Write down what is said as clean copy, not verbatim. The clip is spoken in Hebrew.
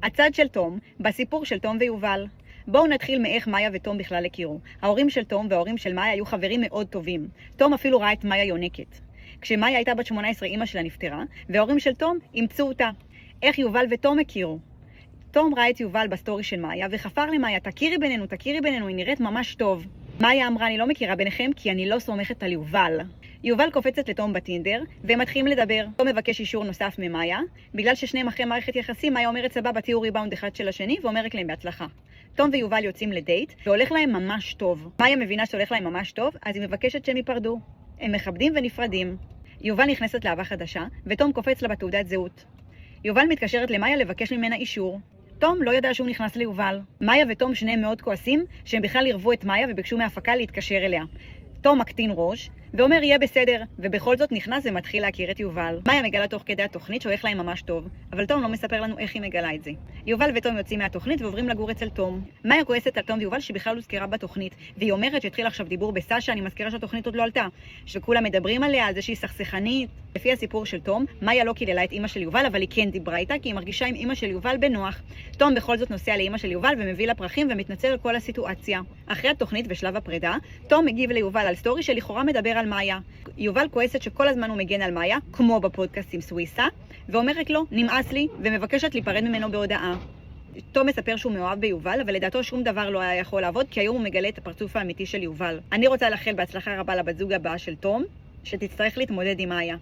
הצד של תום, בסיפור של תום ויובל. בואו נתחיל מאיך מאיה ותום בכלל הכירו. ההורים של תום וההורים של מאיה היו חברים מאוד טובים. תום אפילו ראה את מאיה יונקת. כשמאיה הייתה בת 18, אמא שלה נפטרה, וההורים של תום אימצו אותה. איך יובל ותום הכירו? תום ראה את יובל בסטורי של מאיה וחפר למאיה, תכירי בינינו, היא נראית ממש טוב. מאיה אמרה, אני לא מכירה ביניכם כי אני לא סומכת על יובל. יובל קופצת לתום בטינדר, והם מתחילים לדבר. תום מבקש אישור נוסף ממאיה, בגלל ששניהם אחרי מערכת יחסים, מאיה אומרת סבבה, תהיו ריבאונד אחד של השני, ואומרת להם בהצלחה. תום ויובל יוצאים לדייט, והולך להם ממש טוב. מאיה מבינה שהולך להם ממש טוב, אז היא מבקשת שהם ייפרדו. הם מכבדים ונפרדים. יובל נכנסת לאהבה חדשה, ותום קופץ לה בתעודת זהות. יובל מתקשרת למאיה לבקש ממנה אישור. תום לא ידע שהוא נכנס ליובל. מאיה ותום שניהם מאוד כועסים שהם בכלל ערבו את מאיה וביקשו מההפקה להתקשר אליה. תום מקטין ראש ואומר יהיה בסדר, ובכל זאת נכנס ומתחיל להכיר את יובל. מאיה מגלה תוך כדי התוכנית שהולך להם ממש טוב, אבל תום לא מספר לנו איך היא מגלה את זה. יובל ותום יוצאים מהתוכנית ועוברים לגור אצל תום. מאיה כועסת על תום ויובל שבכלל הוזכרה בתוכנית, והיא אומרת שהתחיל עכשיו דיבור בסשה, אני מזכירה שהתוכנית עוד לא עלתה, שכולם מדברים עליה, על זה שהיא סכסכנית. לפי הסיפור של תום, מאיה לא קיללה את אמא של יובל, אבל היא כן דיברה איתה כי היא מרגישה עם אמא של יובל בנוח. תום בכל זאת נוסע לאמא של יובל ומביא לה פרחים ומתנצל על כל הסיטואציה. אחרי התוכנית בשלב הפרידה, תום מגיב ליובל על סטורי שלכאורה מדבר על מאיה. יובל כועסת שכל הזמן הוא מגן על מאיה, כמו בפודקאסט עם סוויסה, ואומרת לו, נמאס לי, ומבקשת להיפרד ממנו בהודעה. תום מספר שהוא מאוהב ביובל, אבל לדעתו שום דבר לא היה יכול לעבוד, כי היום הוא מגלה את הפרצוף האמיתי של יובל. אני רוצה לאחל בהצלחה רבה לבת זוג הבאה של תום, שתצטרך להתמודד עם מאיה.